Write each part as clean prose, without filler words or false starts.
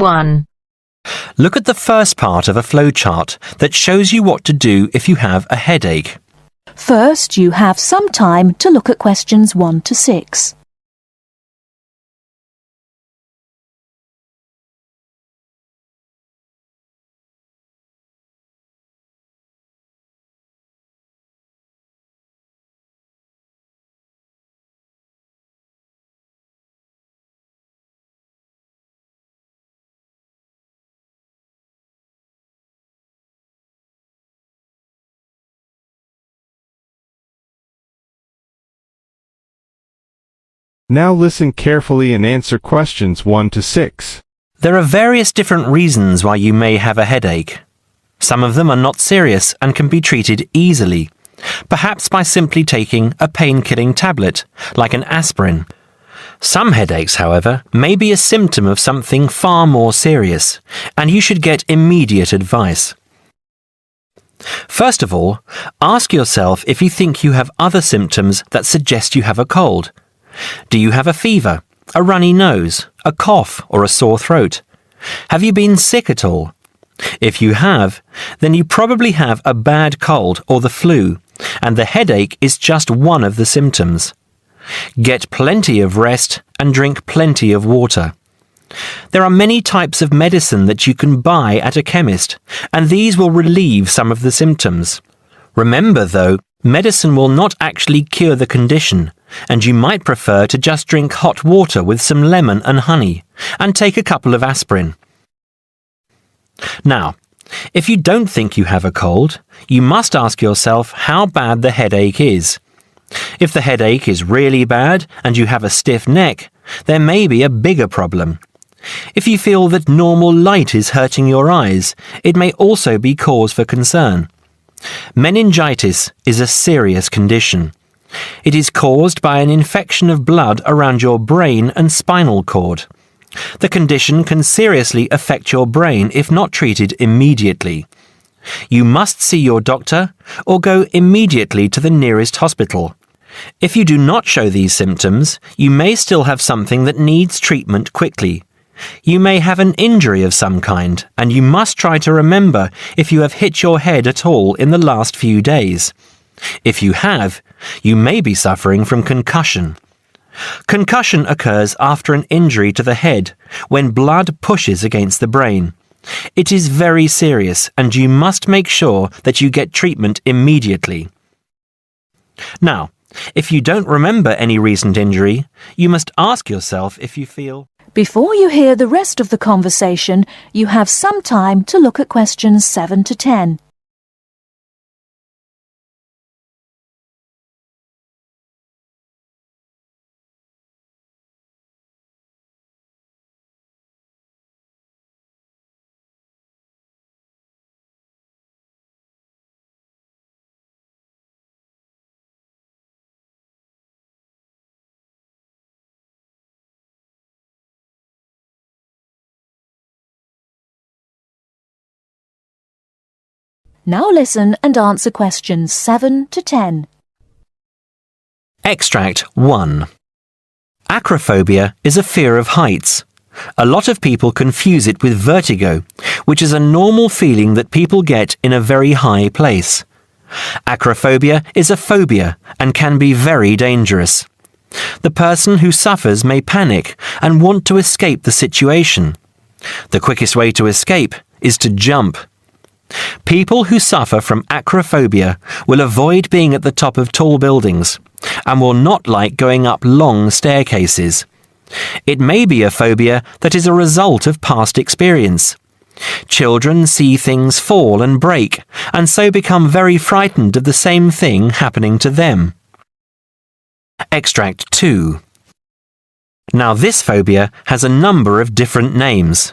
1. Look at the first part of a flowchart that shows you what to do if you have a headache. First, you have some time to look at questions 1 to 6. Now listen carefully and answer questions 1 to 6. There are various different reasons why you may have a headache. Some of them are not serious and can be treated easily, perhaps by simply taking a pain-killing tablet, like an aspirin. Some headaches, however, may be a symptom of something far more serious, and you should get immediate advice. First of all, ask yourself if you think you have other symptoms that suggest you have a cold. Do you have a fever, a runny nose, a cough, or a sore throat? Have you been sick at all? If you have, then you probably have a bad cold or the flu, and the headache is just one of the symptoms. Get plenty of rest and drink plenty of water. There are many types of medicine that you can buy at a chemist, and these will relieve some of the symptoms. Remember, though, medicine will not actually cure the condition, and you might prefer to just drink hot water with some lemon and honey, and take a couple of aspirin. Now, if you don't think you have a cold, you must ask yourself how bad the headache is. If the headache is really bad and you have a stiff neck, there may be a bigger problem. If you feel that normal light is hurting your eyes, it may also be cause for concern. Meningitis is a serious condition. It is caused by an infection of blood around your brain and spinal cord. The condition can seriously affect your brain if not treated immediately. You must see your doctor or go immediately to the nearest hospital. If you do not show these symptoms, you may still have something that needs treatment quickly. You may have an injury of some kind, and you must try to remember if you have hit your head at all in the last few days. If you have, you may be suffering from concussion. Concussion occurs after an injury to the head, when blood pushes against the brain. It is very serious, and you must make sure that you get treatment immediately. Now, if you don't remember any recent injury, you must ask yourself if you feel... Before you hear the rest of the conversation, you have some time to look at questions 7 to 10. Now listen and answer questions 7 to 10. Extract 1. Acrophobia is a fear of heights. A lot of people confuse it with vertigo, which is a normal feeling that people get in a very high place. Acrophobia is a phobia and can be very dangerous. The person who suffers may panic and want to escape the situation. The quickest way to escape is to jump. People who suffer from acrophobia will avoid being at the top of tall buildings and will not like going up long staircases. It may be a phobia that is a result of past experience. Children see things fall and break and so become very frightened of the same thing happening to them. Extract 2. Now this phobia has a number of different names: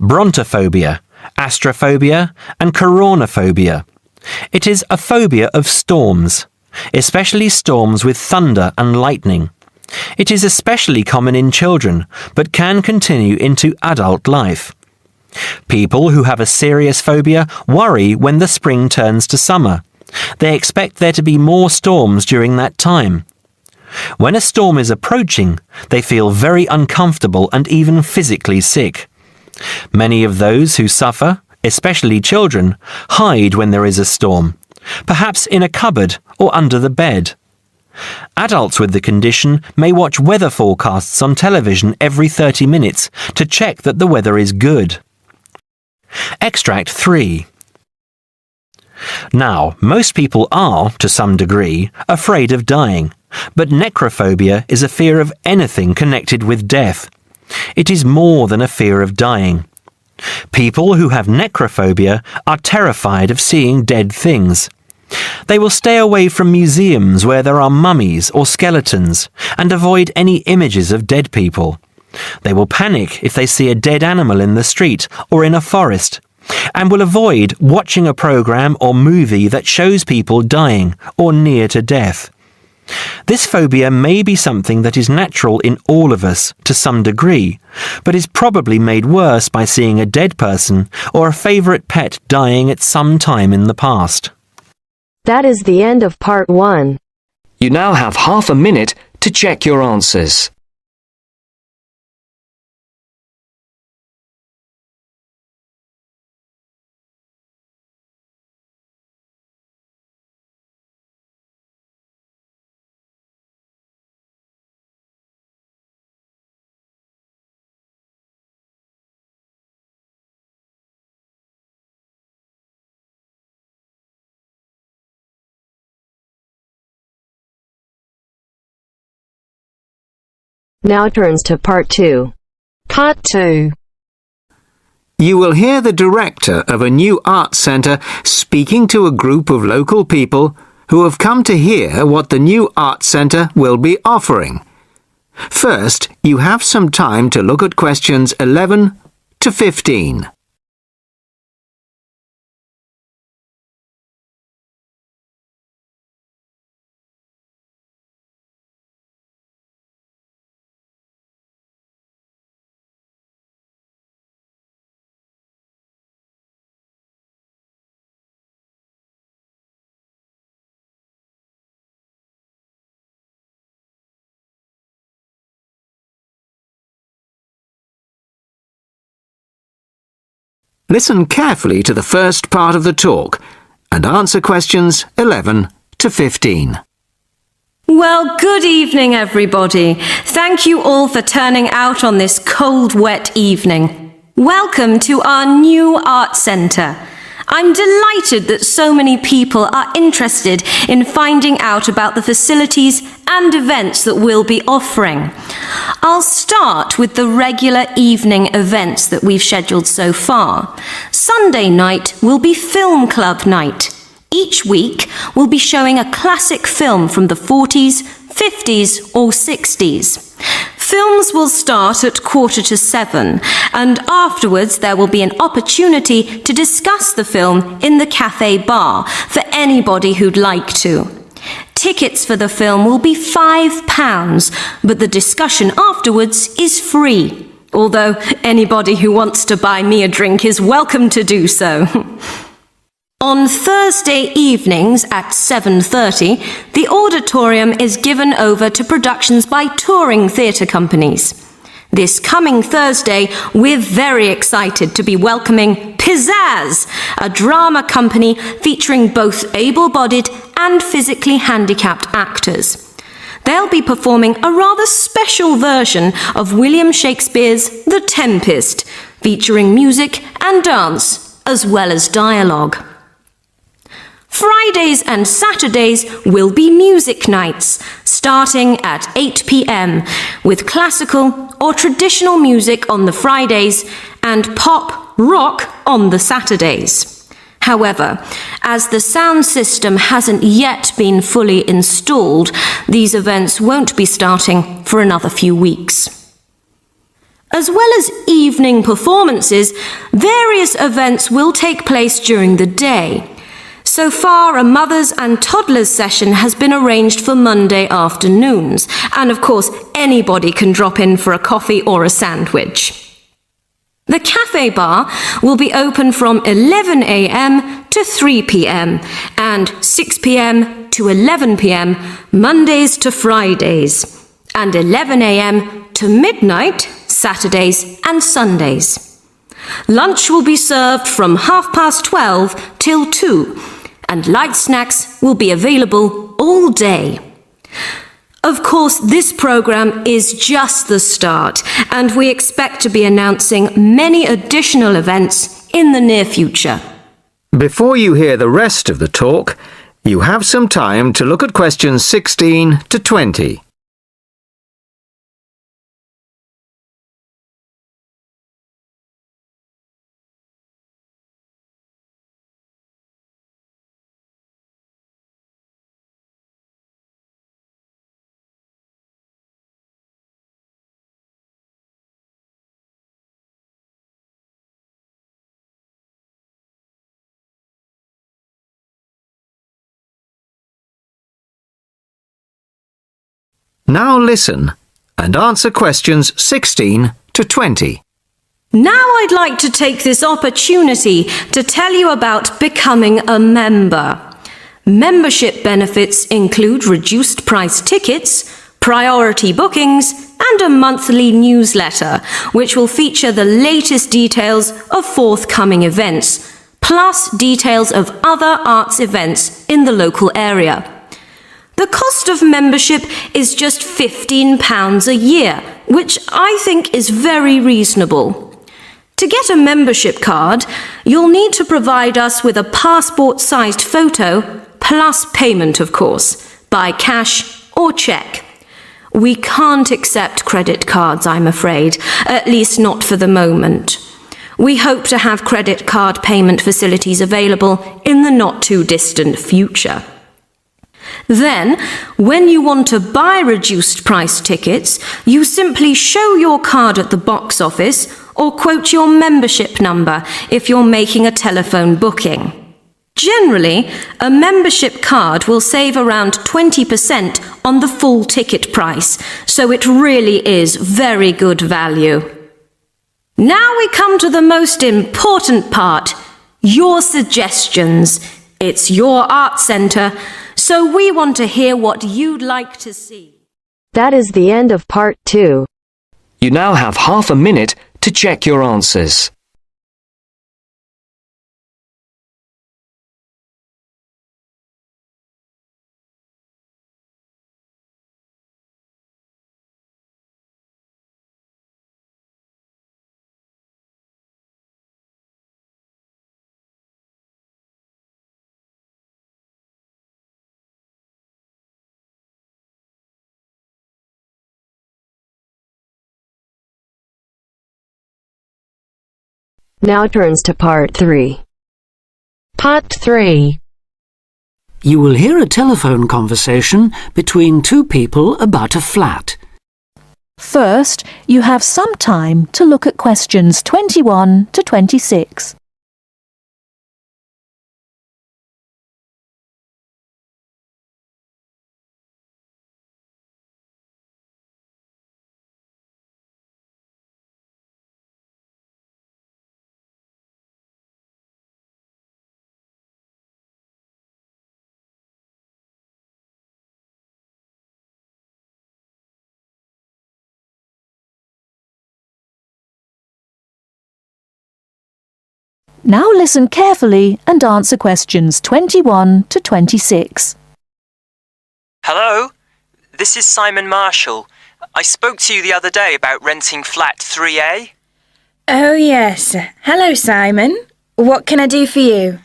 brontophobia, astrophobia, and coronaphobia. It is a phobia of storms, especially storms with thunder and lightning. It is especially common in children, but can continue into adult life. People who have a serious phobia worry when the spring turns to summer. They expect there to be more storms during that time. When a storm is approaching, they feel very uncomfortable and even physically sick. Many of those who suffer, especially children, hide when there is a storm, perhaps in a cupboard or under the bed. Adults with the condition may watch weather forecasts on television every 30 minutes to check that the weather is good. Extract 3. Now, most people are, to some degree, afraid of dying, but necrophobia is a fear of anything connected with death. It is more than a fear of dying. People who have necrophobia are terrified of seeing dead things. They will stay away from museums where there are mummies or skeletons and avoid any images of dead people. They will panic if they see a dead animal in the street or in a forest, and will avoid watching a program or movie that shows people dying or near to death. This phobia may be something that is natural in all of us to some degree, but is probably made worse by seeing a dead person or a favourite pet dying at some time in the past. That is the end of part 1. You now have half a minute to check your answers. Now turns to part 2. Part 2. You will hear the director of a new arts centre speaking to a group of local people who have come to hear what the new arts centre will be offering. First, you have some time to look at questions 11 to 15. Listen carefully to the first part of the talk and answer questions 11 to 15. Well, good evening, everybody. Thank you all for turning out on this cold, wet evening. Welcome to our new art centre. I'm delighted that so many people are interested in finding out about the facilities and events that we'll be offering. I'll start with the regular evening events that we've scheduled so far. Sunday night will be film club night. Each week, we'll be showing a classic film from the 40s, 50s or 60s. Films will start at 6:45, and afterwards there will be an opportunity to discuss the film in the cafe bar for anybody who'd like to. Tickets for the film will be £5, but the discussion afterwards is free, although anybody who wants to buy me a drink is welcome to do so. On Thursday evenings at 7:30, the auditorium is given over to productions by touring theatre companies. This coming Thursday, we're very excited to be welcoming Pizzazz, a drama company featuring both able-bodied and physically handicapped actors. They'll be performing a rather special version of William Shakespeare's The Tempest, featuring music and dance, as well as dialogue. Fridays and Saturdays will be music nights, starting at 8 p.m, with classical or traditional music on the Fridays and pop rock on the Saturdays. However, as the sound system hasn't yet been fully installed, these events won't be starting for another few weeks. As well as evening performances, various events will take place during the day. So far, a mothers and toddlers session has been arranged for Monday afternoons, and of course, anybody can drop in for a coffee or a sandwich. The cafe bar will be open from 11 a.m. to 3 p.m. and 6 p.m. to 11 p.m. Mondays to Fridays, and 11 a.m. to midnight Saturdays and Sundays. Lunch will be served from 12:30 till 2, and light snacks will be available all day. Of course, this programme is just the start, and we expect to be announcing many additional events in the near future. Before you hear the rest of the talk, you have some time to look at questions 16 to 20. Now listen and answer questions 16 to 20. Now I'd like to take this opportunity to tell you about becoming a member. Membership benefits include reduced price tickets, priority bookings, and a monthly newsletter, which will feature the latest details of forthcoming events, plus details of other arts events in the local area. The cost of membership is just £15 a year, which I think is very reasonable. To get a membership card, you'll need to provide us with a passport-sized photo, plus payment, of course, by cash or cheque. We can't accept credit cards, I'm afraid, at least not for the moment. We hope to have credit card payment facilities available in the not-too-distant future. Then, when you want to buy reduced price tickets, you simply show your card at the box office or quote your membership number if you're making a telephone booking. Generally, a membership card will save around 20% on the full ticket price, so it really is very good value. Now we come to the most important part, your suggestions. It's your art centre, so we want to hear what you'd like to see. That is the end of part 2. You now have half a minute to check your answers. Now turns to part 3. Part 3. You will hear a telephone conversation between two people about a flat. First, you have some time to look at questions 21 to 26. Now listen carefully and answer questions 21 to 26. Hello, this is Simon Marshall. I spoke to you the other day about renting flat 3A. Oh yes. Hello Simon. What can I do for you?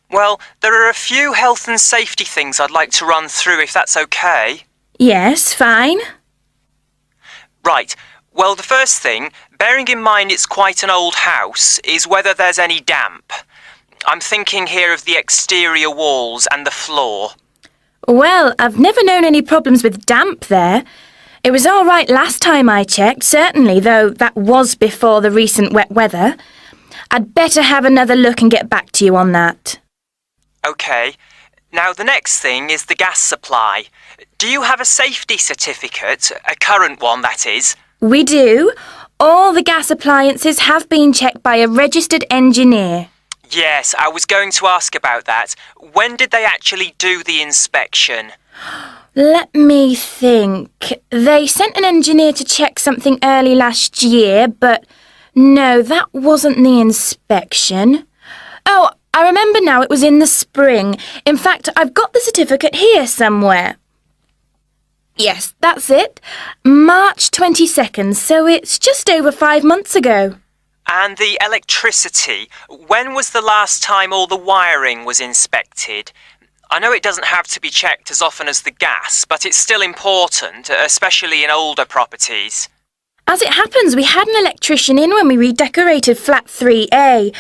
Well, there are a few health and safety things I'd like to run through if that's okay. Yes, fine. Right. Well, the first thing, bearing in mind it's quite an old house, is whether there's any damp. I'm thinking here of the exterior walls and the floor. Well, I've never known any problems with damp there. It was all right last time I checked, certainly, though that was before the recent wet weather. I'd better have another look and get back to you on that. OK. Now, the next thing is the gas supply. Do you have a safety certificate? A current one, that is? We do. All the gas appliances have been checked by a registered engineer. Yes, I was going to ask about that. When did they actually do the inspection? Let me think. They sent an engineer to check something early last year, but No, that wasn't the inspection. Oh, I remember now, it was in the spring. In fact, I've got the certificate here somewhere. Yes, that's it. March 22nd, so it's just over 5 months ago. And the electricity, when was the last time all the wiring was inspected? I know it doesn't have to be checked as often as the gas, but it's still important, especially in older properties. As it happens, we had an electrician in when we redecorated flat 3A.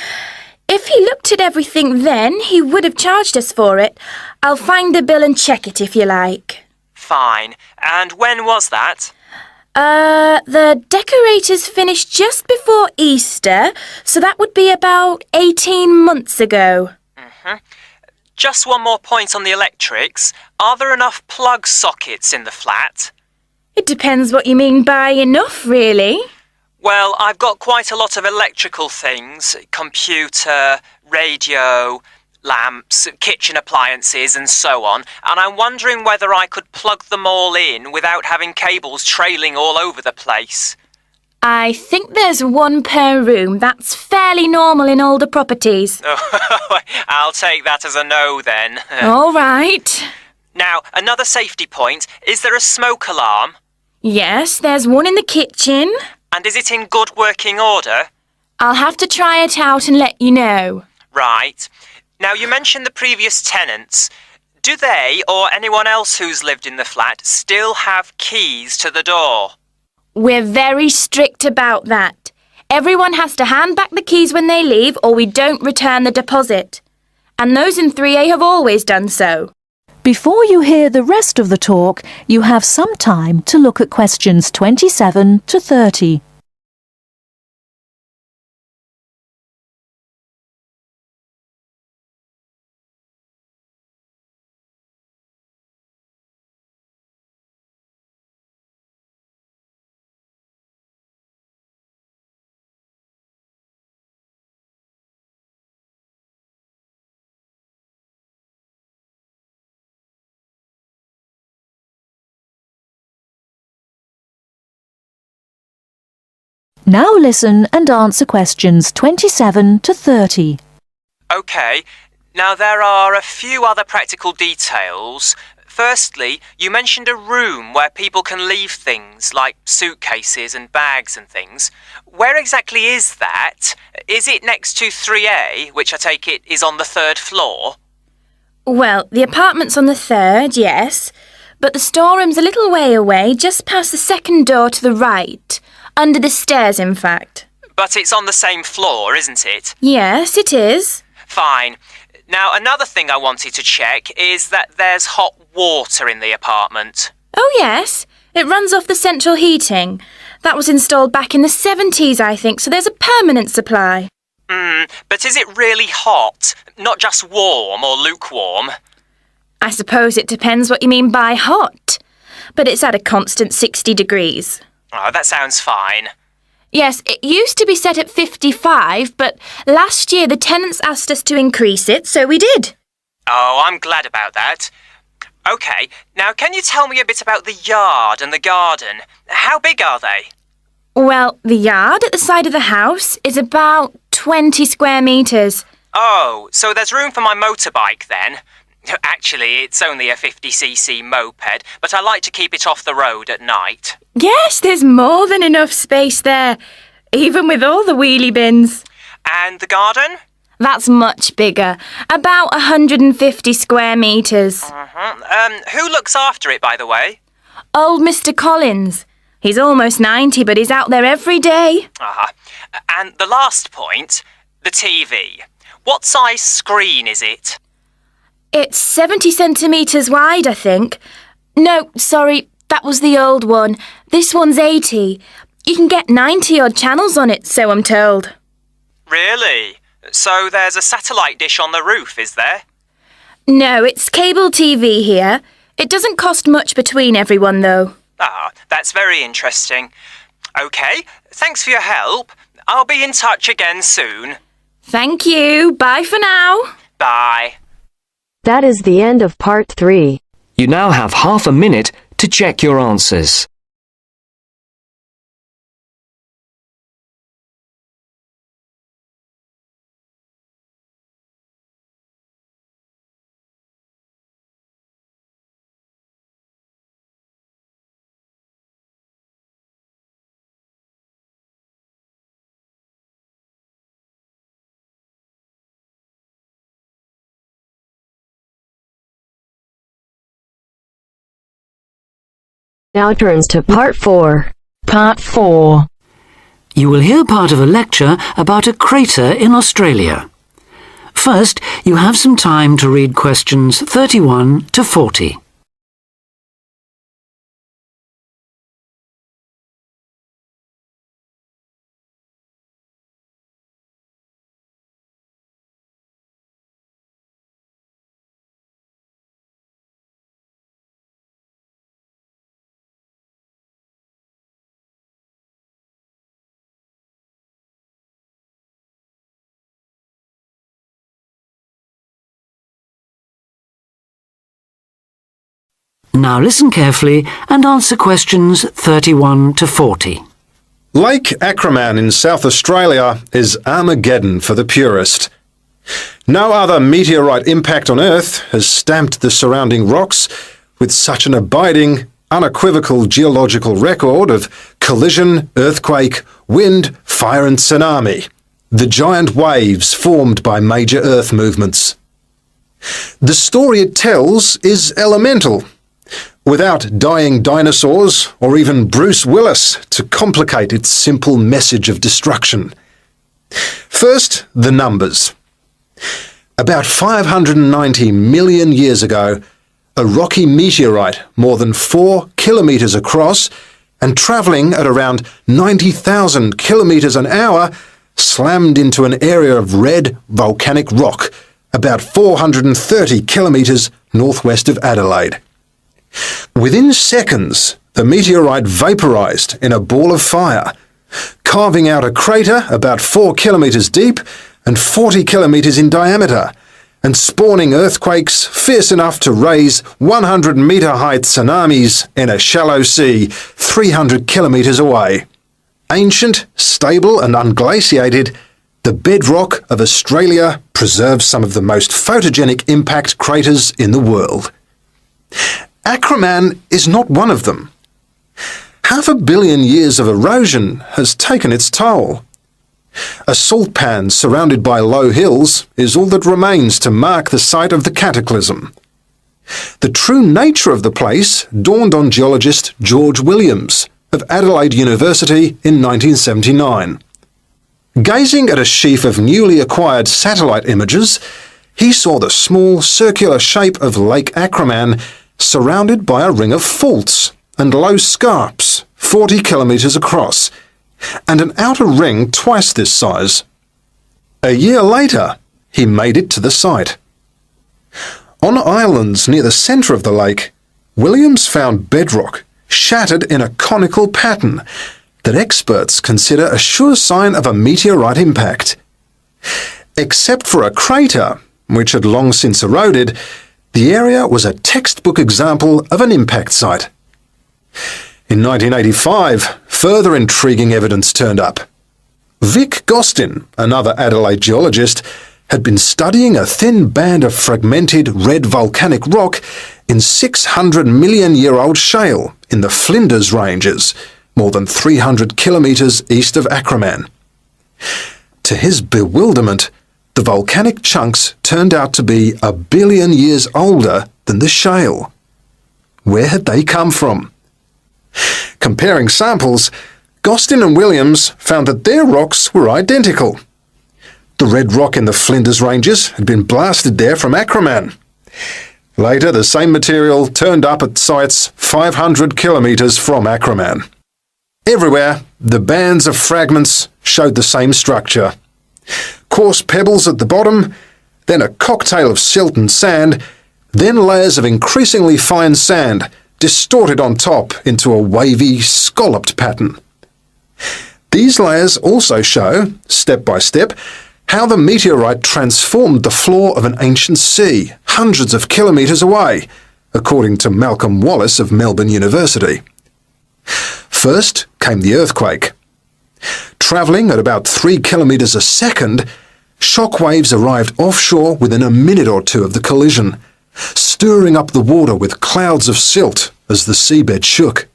If he looked at everything then, he would have charged us for it. I'll find the bill and check it if you like. Fine. And when was that? The decorators finished just before Easter, so that would be about 18 months ago. Just one more point on the electrics. Are there enough plug sockets in the flat? It depends what you mean by enough, really. Well, I've got quite a lot of electrical things. Computer, radio, lamps, kitchen appliances and so on. And I'm wondering whether I could plug them all in without having cables trailing all over the place. I think there's one per room. That's fairly normal in older properties. I'll take that as a no then. All right. Now, another safety point. Is there a smoke alarm? Yes, there's one in the kitchen. And is it in good working order? I'll have to try it out and let you know. Right. Now, you mentioned the previous tenants. Do they, or anyone else who's lived in the flat, still have keys to the door? We're very strict about that. Everyone has to hand back the keys when they leave or we don't return the deposit. And those in 3A have always done so. Before you hear the rest of the talk, you have some time to look at questions 27 to 30. Now listen and answer questions 27 to 30. OK. Now, there are a few other practical details. Firstly, you mentioned a room where people can leave things like suitcases and bags and things. Where exactly is that? Is it next to 3A, which I take it is on the 3rd floor? Well, the apartment's on the 3rd, yes. But the storeroom's a little way away, just past the 2nd door to the right. Under the stairs, in fact. But it's on the same floor, isn't it? Yes, it is. Fine. Now, another thing I wanted to check is that there's hot water in the apartment. Oh, yes. It runs off the central heating. That was installed back in the 70s, I think, so there's a permanent supply. But is it really hot? Not just warm or lukewarm? I suppose it depends what you mean by hot. But it's at a constant 60 degrees. Oh, that sounds fine. Yes, it used to be set at 55, but last year the tenants asked us to increase it, so we did. Oh, I'm glad about that. OK, now can you tell me a bit about the yard and the garden? How big are they? Well, the yard at the side of the house is about 20 square metres. Oh, so there's room for my motorbike then? Actually, it's only a 50cc moped, but I like to keep it off the road at night. Yes, there's more than enough space there, even with all the wheelie bins. And the garden? That's much bigger, about 150 square metres. Who looks after it, by the way? Old Mr. Collins. He's almost 90, but he's out there every day. And the last point, the TV. What size screen is it? It's 70 centimetres wide, I think. No, sorry, that was the old one. This one's 80. You can get 90-odd channels on it, so I'm told. Really? So there's a satellite dish on the roof, is there? No, it's cable TV here. It doesn't cost much between everyone, though. That's very interesting. OK, thanks for your help. I'll be in touch again soon. Thank you. Bye for now. Bye. That is the end of part 3. You now have half a minute to check your answers. Now turns to Part 4. Part 4. You will hear part of a lecture about a crater in Australia. First, you have some time to read questions 31 to 40. Now listen carefully and answer questions 31 to 40. Lake Acraman in South Australia is Armageddon for the purist. No other meteorite impact on Earth has stamped the surrounding rocks with such an abiding, unequivocal geological record of collision, earthquake, wind, fire and tsunami, the giant waves formed by major Earth movements. The story it tells is elemental, without dying dinosaurs or even Bruce Willis to complicate its simple message of destruction. First, the numbers. About 590 million years ago, a rocky meteorite more than 4 kilometres across and travelling at around 90,000 kilometres an hour slammed into an area of red volcanic rock about 430 kilometres northwest of Adelaide. Within seconds, the meteorite vaporized in a ball of fire, carving out a crater about 4 kilometres deep and 40 kilometres in diameter, and spawning earthquakes fierce enough to raise 100-metre-high tsunamis in a shallow sea 300 kilometres away. Ancient, stable and unglaciated, the bedrock of Australia preserves some of the most photogenic impact craters in the world. Acraman is not one of them. 500 million years of erosion has taken its toll. A salt pan surrounded by low hills is all that remains to mark the site of the cataclysm. The true nature of the place dawned on geologist George Williams of Adelaide University in 1979. Gazing at a sheaf of newly acquired satellite images, he saw the small circular shape of Lake Acraman surrounded by a ring of faults and low scarps 40 kilometres across, and an outer ring twice this size. A year later, he made it to the site. On islands near the centre of the lake, Williams found bedrock shattered in a conical pattern that experts consider a sure sign of a meteorite impact. Except for a crater, which had long since eroded, the area was a textbook example of an impact site. In 1985, further intriguing evidence turned up. Vic Gostin, another Adelaide geologist, had been studying a thin band of fragmented red volcanic rock in 600-million-year-old shale in the Flinders Ranges, more than 300 kilometres east of Acraman. To his bewilderment, the volcanic chunks turned out to be 1 billion years older than the shale. Where had they come from? Comparing samples, Gostin and Williams found that their rocks were identical. The red rock in the Flinders Ranges had been blasted there from Acraman. Later, the same material turned up at sites 500 kilometres from Acraman. Everywhere, the bands of fragments showed the same structure. Coarse pebbles at the bottom, then a cocktail of silt and sand, then layers of increasingly fine sand distorted on top into a wavy, scalloped pattern. These layers also show, step by step, how the meteorite transformed the floor of an ancient sea hundreds of kilometres away, according to Malcolm Wallace of Melbourne University. First came the earthquake. Travelling at about 3 kilometres a second, shock waves arrived offshore within a minute or two of the collision, stirring up the water with clouds of silt as the seabed shook.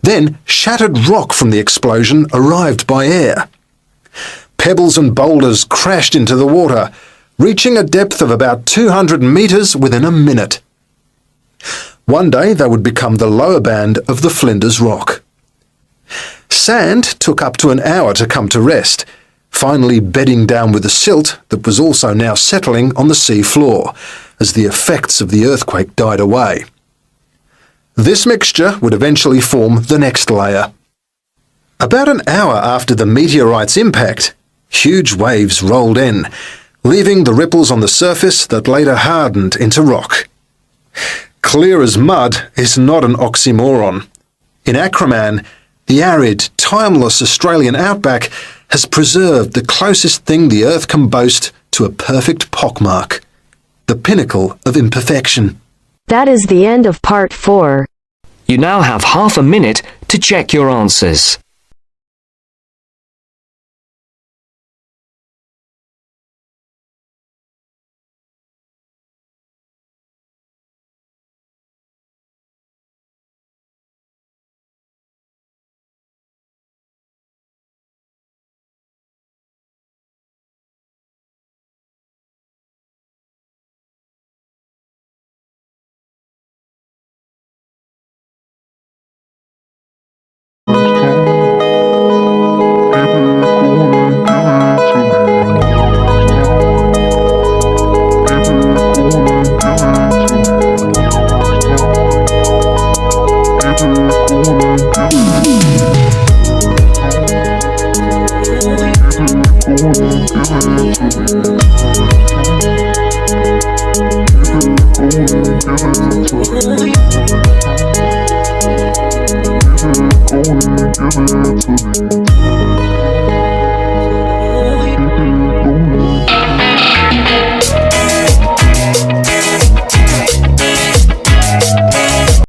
Then shattered rock from the explosion arrived by air. Pebbles and boulders crashed into the water, reaching a depth of about 200 metres within a minute. One day they would become the lower band of the Flinders Rock. Sand took up to an hour to come to rest, finally bedding down with the silt that was also now settling on the sea floor as the effects of the earthquake died away. This mixture would eventually form the next layer. About an hour after the meteorite's impact, huge waves rolled in, leaving the ripples on the surface that later hardened into rock. Clear as mud is not an oxymoron. In Acraman, the arid, timeless Australian outback has preserved the closest thing the Earth can boast to a perfect pockmark, the pinnacle of imperfection. That is the end of part 4. You now have half a minute to check your answers. Give it